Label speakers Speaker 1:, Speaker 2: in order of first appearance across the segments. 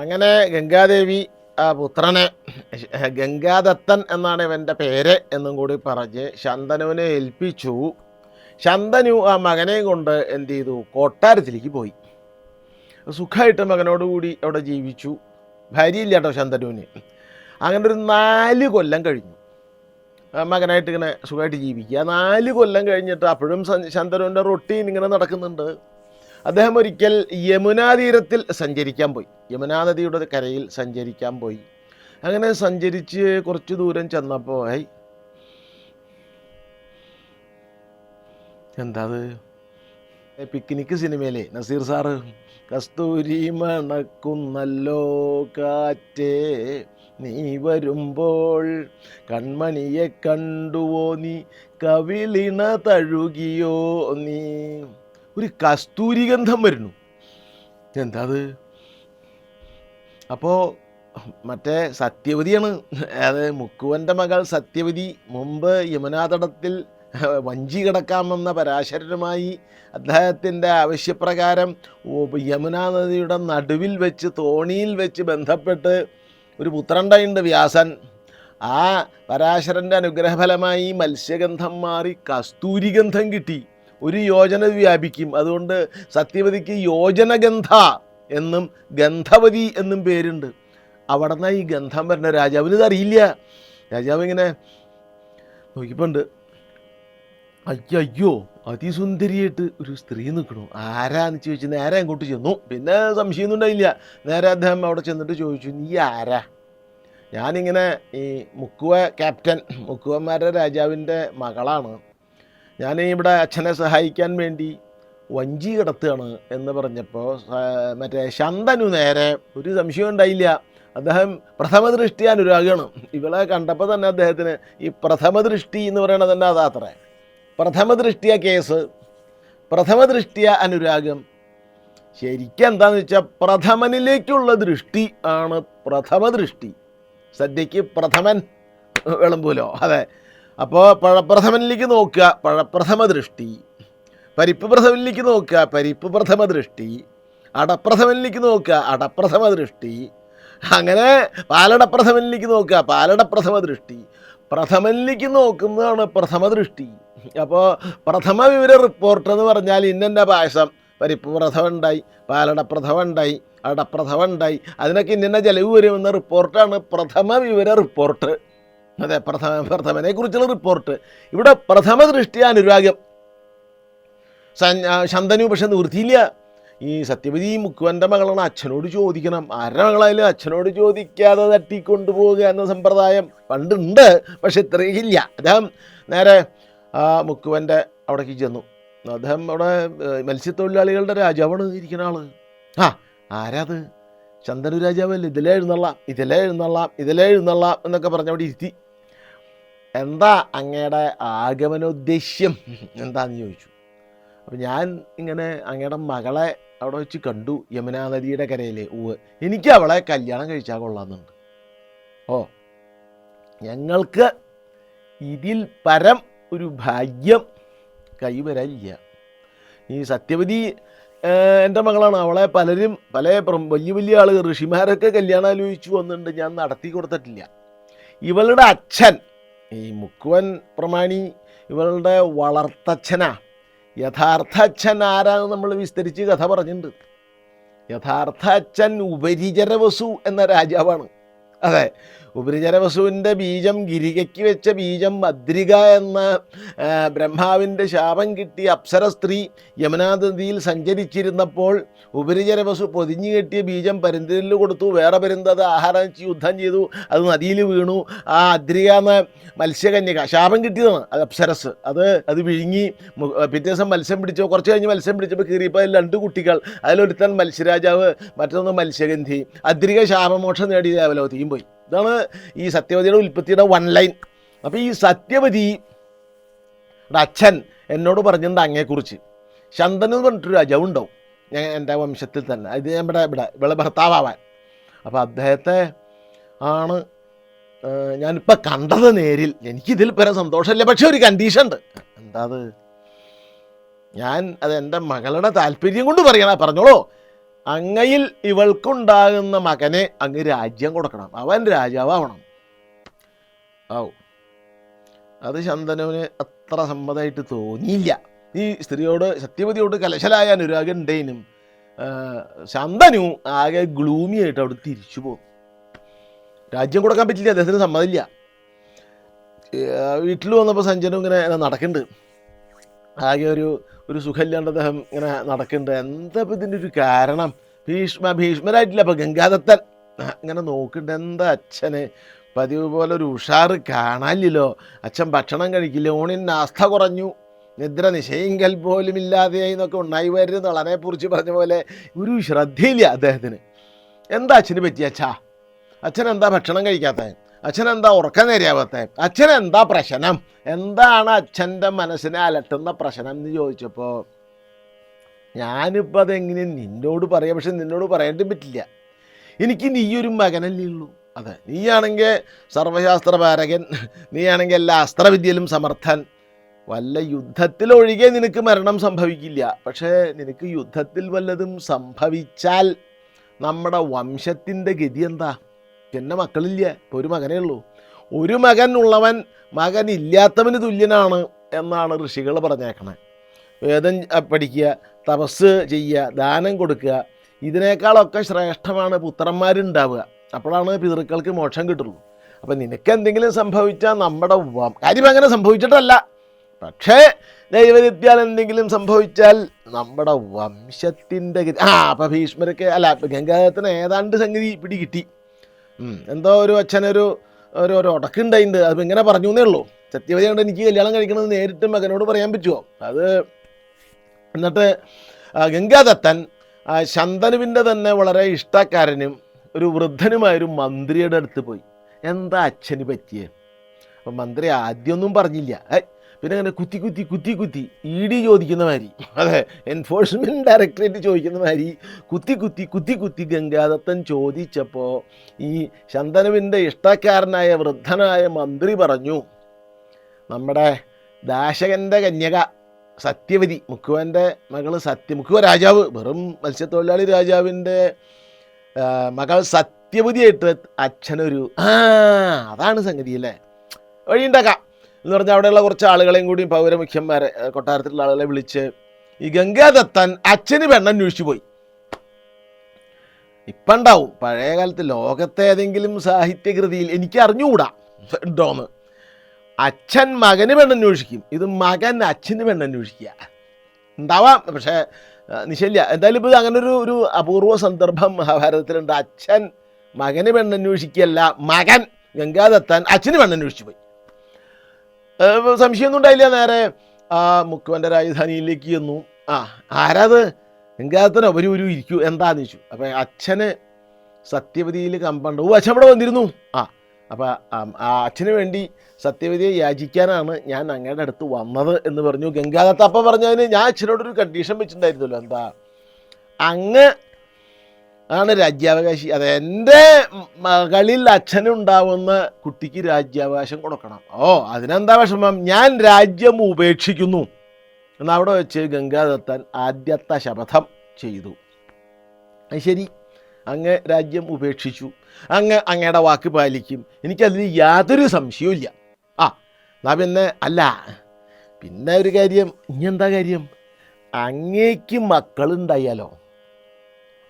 Speaker 1: അങ്ങനെ ഗംഗാദേവി ആ പുത്രനെ ഗംഗാദത്തൻ എന്നാണ് ഇവൻ്റെ പേര് എന്നും കൂടി പറഞ്ഞ് ശന്തനുവിനെ ഏൽപ്പിച്ചു. ശന്തനു ആ മകനെയും കൊണ്ട് എന്ത് ചെയ്തു, കൊട്ടാരത്തിലേക്ക് പോയി. സുഖമായിട്ട് മകനോടുകൂടി അവിടെ ജീവിച്ചു. ഭാര്യയില്ല കേട്ടോ ശന്തനുവിന്. അങ്ങനെ ഒരു 4 കൊല്ലം കഴിഞ്ഞു മകനായിട്ട് ഇങ്ങനെ സുഖമായിട്ട് ജീവിക്കുക. 4 കൊല്ലം കഴിഞ്ഞിട്ട് അപ്പോഴും ശന്തനുവിൻ്റെ റൊട്ടീൻ ഇങ്ങനെ നടക്കുന്നുണ്ട്. അദ്ദേഹം ഒരിക്കൽ യമുനാ തീരത്തിൽ സഞ്ചരിക്കാൻ പോയി. യമുനാ നദിയുടെ കരയിൽ സഞ്ചരിക്കാൻ പോയി. അങ്ങനെ സഞ്ചരിച്ച് കുറച്ച് ദൂരം ചെന്നപ്പോൾ എന്താ പിക്നിക് സിനിമയിലെ നസീർ സാറ് കസ്തൂരി മണക്കുന്നല്ലോ കാറ്റേ നീ വരുമ്പോൾ കൺമണിയെ കണ്ടുവോ നീ കവിളിണ തഴുകിയോ നീ, ഒരു കസ്തൂരി ഗന്ധം വരുന്നു. എന്താ അത്? അപ്പോൾ മറ്റേ സത്യവതിയാണ്. അത് മുക്കുവൻ്റെ മകൾ സത്യവതി മുമ്പ് യമുനാതടത്തിൽ വഞ്ചി കിടക്കാമെന്ന പരാശരനുമായി അദ്ദേഹത്തിൻ്റെ ആവശ്യപ്രകാരം യമുനാ നദിയുടെ നടുവിൽ വെച്ച് തോണിയിൽ വെച്ച് ബന്ധപ്പെട്ട് ഒരു പുത്രനുണ്ടായിട്ടുണ്ട് വ്യാസൻ. ആ പരാശരൻ്റെ അനുഗ്രഹഫലമായി മത്സ്യഗന്ധം മാറി കസ്തൂരിഗന്ധം കിട്ടി. 1 യോജന വ്യാപിക്കും. അതുകൊണ്ട് സത്യവതിക്ക് യോജനഗന്ധ എന്നും ഗന്ധവതി എന്നും പേരുണ്ട്. അവിടെ നിന്നാണ് ഈ ഗന്ധം വരുന്ന. രാജാവിന് ഇതറിയില്ല. രാജാവ് ഇങ്ങനെ നോക്കിപ്പോണ്ട്, അയ്യോ അതിസുന്ദരിയായിട്ട് ഒരു സ്ത്രീ നിൽക്കണു, ആരാന്ന് ചോദിച്ചു. നേരെ അങ്ങോട്ട് ചെന്നു. പിന്നെ സംശയമൊന്നും ഉണ്ടായില്ല. നേരെ അദ്ദേഹം അവിടെ ചെന്നിട്ട് ചോദിച്ചു, നീ ആരാ? ഞാനിങ്ങനെ ഈ മുക്കുവ ക്യാപ്റ്റൻ, മുക്കുവന്മാരുടെ രാജാവിൻ്റെ മകളാണ്. ഞാൻ ഇവിടെ അച്ഛനെ സഹായിക്കാൻ വേണ്ടി വഞ്ചി കിടത്തുകയാണ് എന്ന് പറഞ്ഞപ്പോൾ മറ്റേ ശന്തനു നേരെ ഒരു സംശയം ഉണ്ടായില്ല. അദ്ദേഹം പ്രഥമ ദൃഷ്ടി അനുരാഗമാണ്. ഇവളെ കണ്ടപ്പോൾ തന്നെ അദ്ദേഹത്തിന് ഈ പ്രഥമ ദൃഷ്ടി എന്ന് പറയുന്നത് തന്നെ അതാത്രേ. പ്രഥമ ദൃഷ്ടിയ കേസ്, പ്രഥമ ദൃഷ്ടിയ അനുരാഗം. ശരിക്കും എന്താണെന്ന് വെച്ചാൽ പ്രഥമനിലേക്കുള്ള ദൃഷ്ടി ആണ് പ്രഥമ ദൃഷ്ടി. സദ്യക്ക് പ്രഥമൻ വിളമ്പൂലോ, അതെ. അപ്പോൾ പഴപ്രഥമനിലേക്ക് നോക്കുക, പഴപ്രഥമ ദൃഷ്ടി. പരിപ്പ് പ്രഥമനിലേക്ക് നോക്കുക, പരിപ്പ് പ്രഥമ ദൃഷ്ടി. അടപ്രഥമനിലേക്ക് നോക്കുക, അടപ്രഥമ ദൃഷ്ടി. അങ്ങനെ പാലടപ്രഥമനിലേക്ക് നോക്കുക, പാലടപ്രഥമ ദൃഷ്ടി. പ്രഥമനിലേക്ക് നോക്കുന്നതാണ് പ്രഥമ ദൃഷ്ടി. അപ്പോൾ പ്രഥമ വിവര റിപ്പോർട്ട് എന്ന് പറഞ്ഞാൽ ഇന്ന പായസം, പരിപ്പ് പ്രഥമ ഉണ്ടായി, പാലടപ്രഥമ ഉണ്ടായി, അടപ്രഥമ ഉണ്ടായി, അതിനൊക്കെ ഇന്ന ചെലവ് വരുമെന്ന റിപ്പോർട്ടാണ് പ്രഥമ വിവര റിപ്പോർട്ട്. അതെ, പ്രഥമനെ കുറിച്ചുള്ള റിപ്പോർട്ട്. ഇവിടെ പ്രഥമ ദൃഷ്ടി അനുരാഗം. ശന്തനു പക്ഷെ നിവൃത്തിയില്ല. ഈ സത്യവതി മുക്കുവൻ്റെ മകളാണ്, അച്ഛനോട് ചോദിക്കണം. ആരുടെ മകളായാലും അച്ഛനോട് ചോദിക്കാതെ തട്ടിക്കൊണ്ടുപോവുക എന്ന സമ്പ്രദായം പണ്ടുണ്ട്, പക്ഷെ ഇത്രയില്ല. അദ്ദേഹം നേരെ മുക്കുവൻ്റെ അവിടേക്ക് ചെന്നു. അദ്ദേഹം അവിടെ മത്സ്യത്തൊഴിലാളികളുടെ രാജാവാണ് ഇരിക്കുന്ന ആള്. ആരാത്? ശന്തനു രാജാവല്ലേ, ഇതിലേ എഴുന്നള്ളാം, ഇതിലേ എഴുന്നള്ളാം, ഇതിലേ എഴുന്നള്ളാം എന്നൊക്കെ പറഞ്ഞ് അവിടെ ഇരുത്തി. എന്താ അങ്ങയുടെ ആഗമനോദ്ദേശ്യം എന്താണെന്ന് ചോദിച്ചു. അപ്പോൾ ഞാൻ ഇങ്ങനെ അങ്ങയുടെ മകളെ അവിടെ വെച്ച് കണ്ടു, യമുനാ നദിയുടെ കരയിൽ. എനിക്ക് അവളെ കല്യാണം കഴിച്ചാൽ കൊള്ളാമെന്നുണ്ട്. ഞങ്ങൾക്ക് ഇതിൽ പരം ഒരു ഭാഗ്യം കൈവരാനില്ല. ഈ സത്യവതി എൻ്റെ മകളാണ്. അവളെ പലരും വലിയ വലിയ ആളുകൾ, ഋഷിമാരൊക്കെ കല്യാണം ആലോചിച്ചു വന്നിട്ടുണ്ട്, ഞാൻ നടത്തി കൊടുത്തിട്ടില്ല. ഇവളുടെ അച്ഛൻ ഈ മുക്കുവൻ പ്രമാണി ഇവളുടെ വളർത്തച്ഛനാ. യഥാർത്ഥ അച്ഛൻ ആരാന്ന് നമ്മൾ വിസ്തരിച്ച് കഥ പറഞ്ഞിട്ടുണ്ട്. യഥാർത്ഥ അച്ഛൻ ഉപരിചരവസു എന്ന രാജാവാണ്. അതെ, ഉപരിചരവസുവിൻ്റെ ബീജം, ഗിരികയ്ക്ക് വെച്ച ബീജം അദ്രിക എന്ന ബ്രഹ്മാവിൻ്റെ ശാപം കിട്ടിയ അപ്സര സ്ത്രീ യമുനാ നദിയിൽ സഞ്ചരിച്ചിരുന്നപ്പോൾ ഉപരിചരവസു പൊതിഞ്ഞു കെട്ടിയ ബീജം പരുന്തിന് കൊടുത്തു. വേറെ പരുന്ത് അത് ആഹാരം യുദ്ധം ചെയ്തു, അത് നദിയിൽ വീണു. ആ അദ്രിക എന്ന മത്സ്യകന്യക, ശാപം കിട്ടിയതാണ് അത് അപ്സരസ്, അത് വിഴുങ്ങി. പിറ്റേ ദിവസം മത്സ്യം പിടിച്ചോ, കുറച്ച് കഴിഞ്ഞ് മത്സ്യം പിടിച്ചപ്പോൾ കീറിയപ്പോൾ അതിൽ 2 കുട്ടികൾ. അതിലൊരുത്തൻ മത്സ്യരാജാവ്, മറ്റൊന്ന് മത്സ്യഗന്ധി. അദ്രിക ശാപമോക്ഷം നേടി ദേവലോകത്തേക്കും പോയി. ഇതാണ് ഈ സത്യവതിയുടെ ഉൽപ്പത്തിയുടെ 1 ലൈൻ. അപ്പോൾ ഈ സത്യവതിയുടെ അച്ഛൻ എന്നോട് പറഞ്ഞിട്ടുണ്ട് അങ്ങയെക്കുറിച്ച്. ശന്തനു എന്ന് പറഞ്ഞിട്ടൊരു രാജാവ് ഉണ്ടാവും എൻ്റെ വംശത്തിൽ തന്നെ, ഇത് ഇവിടെ ഭർത്താവാൻ. അപ്പോൾ അദ്ദേഹത്തെ ആണ് ഞാനിപ്പോൾ കണ്ടത് നേരിൽ. എനിക്കിതിൽ പരം സന്തോഷമില്ല, പക്ഷെ ഒരു കണ്ടീഷൻ ഉണ്ട്. എന്താ അത്? അത് എൻ്റെ മകളുടെ താല്പര്യം കൊണ്ട് പറയണ, പറഞ്ഞോളൂ. അങ്ങയിൽ ഇവൾക്കുണ്ടാകുന്ന മകനെ അങ്ങ് രാജ്യം കൊടുക്കണം, അവൻ രാജാവണം. ആവും അത് ശന്തനുവിന് അത്ര സമ്മതമായിട്ട് തോന്നിയില്ല. ഈ സ്ത്രീയോട് സത്യവതിയോട് കലശലായ അനുരാഗം ഉണ്ടേനും ശന്തനു ആകെ ഗ്ലൂമി ആയിട്ട് അവിടെ തിരിച്ചു പോകും. രാജ്യം കൊടുക്കാൻ പറ്റില്ല, അദ്ദേഹത്തിന് സമ്മതമില്ല. വീട്ടിൽ വന്നപ്പോൾ സഞ്ജനു ഇങ്ങനെ നടക്കുന്നുണ്ട്, ആകെ ഒരു സുഖമില്ലാണ്ട് അദ്ദേഹം ഇങ്ങനെ നടക്കുന്നുണ്ട്. എന്താ ഇപ്പം ഇതിൻ്റെ ഒരു കാരണം? ഭീഷ്മരായിട്ടില്ല, അപ്പം ഗംഗാദത്തൻ ഇങ്ങനെ നോക്കുന്നുണ്ട്. എന്താ അച്ഛന് പതിവ് പോലെ ഒരു ഉഷാറ് കാണാനില്ലല്ലോ, അച്ഛൻ ഭക്ഷണം കഴിക്കില്ല, ഊണിന് ആസ്ഥ കുറഞ്ഞു, നിദ്ര നിശയെങ്കൽ പോലും ഇല്ലാതെയായി എന്നൊക്കെ ഉണ്ടായി വരുന്ന വളരെ കുറിച്ച് പറഞ്ഞ പോലെ ഒരു ശ്രദ്ധയില്ല അദ്ദേഹത്തിന്. എന്താ അച്ഛന് പറ്റിയ അച്ഛാ? അച്ഛൻ എന്താ ഭക്ഷണം കഴിക്കാത്തത്? അച്ഛൻ എന്താ ഉറക്കം നേരെയാവാത്തത്? അച്ഛൻ എന്താ പ്രശ്നം? എന്താണ് അച്ഛൻ്റെ മനസ്സിനെ അലട്ടുന്ന പ്രശ്നം എന്ന് ചോദിച്ചപ്പോൾ ഞാനിപ്പോൾ അതെങ്ങനെ നിന്നോട് പറയാം, പക്ഷെ നിന്നോട് പറയേണ്ടി പറ്റില്ല. എനിക്ക് നീയൊരു മകനല്ലേ ഉള്ളൂ. അതെ, നീയാണെങ്കിൽ സർവശാസ്ത്രപാരകൻ, നീയാണെങ്കിൽ എല്ലാ അസ്ത്രവിദ്യയിലും സമർത്ഥൻ. വല്ല യുദ്ധത്തിലൊഴികെ നിനക്ക് മരണം സംഭവിക്കില്ല. പക്ഷേ നിനക്ക് യുദ്ധത്തിൽ വല്ലതും സംഭവിച്ചാൽ നമ്മുടെ വംശത്തിൻ്റെ ഗതി എന്താ? പിന്നെ മക്കളില്ല, ഇപ്പോൾ ഒരു മകനേ ഉള്ളൂ. ഒരു മകൻ ഉള്ളവൻ മകനില്ലാത്തവന് തുല്യനാണ് എന്നാണ് ഋഷികൾ പറഞ്ഞേക്കണേ. വേദം പഠിക്കുക, തപസ് ചെയ്യുക, ദാനം കൊടുക്കുക, ഇതിനേക്കാളൊക്കെ ശ്രേഷ്ഠമാണ് പുത്രന്മാരുണ്ടാവുക. അപ്പോഴാണ് പിതൃക്കൾക്ക് മോക്ഷം കിട്ടുള്ളൂ. അപ്പം നിനക്ക് എന്തെങ്കിലും സംഭവിച്ചാൽ നമ്മുടെ കാര്യം അങ്ങനെ സംഭവിച്ചിട്ടല്ല, പക്ഷേ ദൈവനിത്യാൽ എന്തെങ്കിലും സംഭവിച്ചാൽ നമ്മുടെ വംശത്തിൻ്റെ ഗതി. അപ്പം ഭീഷ്മർക്ക് അല്ല ഗംഗാധരത്തിന് ഏതാണ്ട് സംഗതി പിടി കിട്ടി. എന്തോ ഒരു അച്ഛനൊരു ഒരു ഉടക്കുണ്ടായിട്ടുണ്ട്, അത് ഇങ്ങനെ പറഞ്ഞു എന്നേ ഉള്ളൂ. സത്യവതി കൊണ്ട് എനിക്ക് കല്യാണം കഴിക്കണമെന്ന് നേരിട്ട് മകനോട് പറയാൻ പറ്റുമോ? അത് എന്നിട്ട് ഗംഗാദത്തൻ ശന്തനുവിൻ്റെ തന്നെ വളരെ ഇഷ്ടക്കാരനും ഒരു വൃദ്ധനുമായൊരു മന്ത്രിയുടെ അടുത്ത് പോയി. എന്താ അച്ഛന് പറ്റിയേ? അപ്പം മന്ത്രി ആദ്യമൊന്നും പറഞ്ഞില്ല, പിന്നെ അങ്ങനെ കുത്തി ED ചോദിക്കുന്ന മാതിരി, അതെ എൻഫോഴ്സ്മെൻറ്റ് ഡയറക്ടറേറ്റ് ചോദിക്കുന്ന മാതിരി കുത്തി ഗംഗാദത്തൻ ചോദിച്ചപ്പോൾ ഈ ശന്തനുവിൻ്റെ ഇഷ്ടക്കാരനായ വൃദ്ധനായ മന്ത്രി പറഞ്ഞു, നമ്മുടെ ദാശകൻ്റെ കന്യക സത്യവതി, മുക്കുവൻ്റെ മകൾ മുക്കുവ രാജാവ്, വെറും മത്സ്യത്തൊഴിലാളി രാജാവിൻ്റെ മകൾ സത്യവതിയായിട്ട് അച്ഛനൊരു അതാണ് സംഗതി അല്ലേ, വഴിയുണ്ടാക്കാം എന്ന് പറഞ്ഞാൽ അവിടെയുള്ള കുറച്ച് ആളുകളെയും കൂടി പൗരമുഖ്യന്മാരെ കൊട്ടാരത്തിലുള്ള ആളുകളെ വിളിച്ച് ഈ ഗംഗാദത്തൻ അച്ഛന് പെണ്ണന്വേഷിച്ചു പോയി. ഇപ്പം ഉണ്ടാവും പഴയ കാലത്ത് ലോകത്തെ ഏതെങ്കിലും സാഹിത്യകൃതിയിൽ, എനിക്ക് അറിഞ്ഞുകൂടാ ഉണ്ടോന്ന്, അച്ഛൻ മകന് പെണ്ണന്വേഷിക്കും, ഇത് മകൻ അച്ഛന് പെണ്ണന്വേഷിക്കുക ഉണ്ടാവാം, പക്ഷേ നിശ്ചയില്ല. എന്തായാലും ഇപ്പോൾ അങ്ങനെ ഒരു അപൂർവ സന്ദർഭം മഹാഭാരതത്തിലുണ്ട്. അച്ഛൻ മകന് പെണ്ണന്വേഷിക്കുകയല്ല, മകൻ ഗംഗാദത്തൻ അച്ഛന് പെണ്ണന്വേഷിച്ചു പോയി. സംശയമൊന്നും ഉണ്ടായില്ല. നേരെ മുക്കുവൻ്റെ രാജധാനിയിലേക്ക് ചെന്നു. ആരാത്? ഗംഗാദത്തനോ? ഒരു ഇരിക്കൂ, എന്താന്ന് ചോദിച്ചു. അപ്പം അച്ഛന് സത്യവതിയിൽ കമ്പണ്ട്. അച്ഛൻ ഇവിടെ വന്നിരുന്നു. അപ്പം അച്ഛന് വേണ്ടി സത്യവതിയെ യാചിക്കാനാണ് ഞാൻ അങ്ങയുടെ അടുത്ത് വന്നത് എന്ന് പറഞ്ഞു ഗംഗാദത്ത. അപ്പം പറഞ്ഞതിന് ഞാൻ അച്ഛനോടൊരു കണ്ടീഷൻ വെച്ചിട്ടുണ്ടായിരുന്നല്ലോ. എന്താ? അങ്ങ് ആണ് രാജ്യാവകാശി, അത് എൻ്റെ മകളിൽ അച്ഛനുണ്ടാവുന്ന കുട്ടിക്ക് രാജ്യാവകാശം കൊടുക്കണം. അതിനെന്താ വിഷമം? ഞാൻ രാജ്യം ഉപേക്ഷിക്കുന്നു എന്നവിടെ വെച്ച് ഗംഗാദത്തൻ ആദ്യത്തെ ശപഥം ചെയ്തു. ശരി, അങ്ങ് രാജ്യം ഉപേക്ഷിച്ചു, അങ്ങയുടെ വാക്ക് പാലിക്കും, എനിക്കതിന് യാതൊരു സംശയവും ഇല്ല. എന്നാ പിന്നെ അല്ല, പിന്നെ ഒരു കാര്യം, ഇനി എന്താ കാര്യം? അങ്ങേക്ക് മക്കളുണ്ടായാലോ?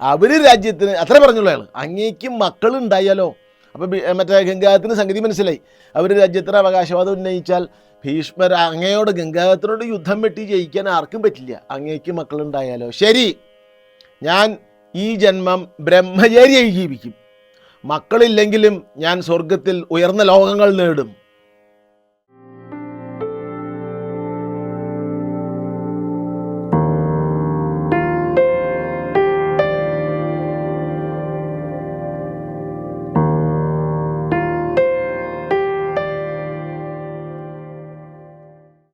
Speaker 1: അവർ രാജ്യത്തിന് അത്ര പറഞ്ഞുള്ള ആൾ, അങ്ങേക്ക് മക്കളുണ്ടായാലോ? അപ്പം മറ്റേ ഗംഗാദത്തിന് സംഗതി മനസ്സിലായി. അവർ രാജ്യത്തിന് അവകാശവാദം ഉന്നയിച്ചാൽ ഭീഷ്മർ അങ്ങയോട് ഗംഗാദത്തിനോട് യുദ്ധം വെട്ടി ജയിക്കാൻ ആർക്കും പറ്റില്ല. അങ്ങേക്ക് മക്കളുണ്ടായാലോ? ശരി, ഞാൻ ഈ ജന്മം ബ്രഹ്മചാരിയായി ജീവിക്കും, മക്കളില്ലെങ്കിലും ഞാൻ സ്വർഗത്തിൽ ഉയർന്ന ലോകങ്ങൾ നേടും.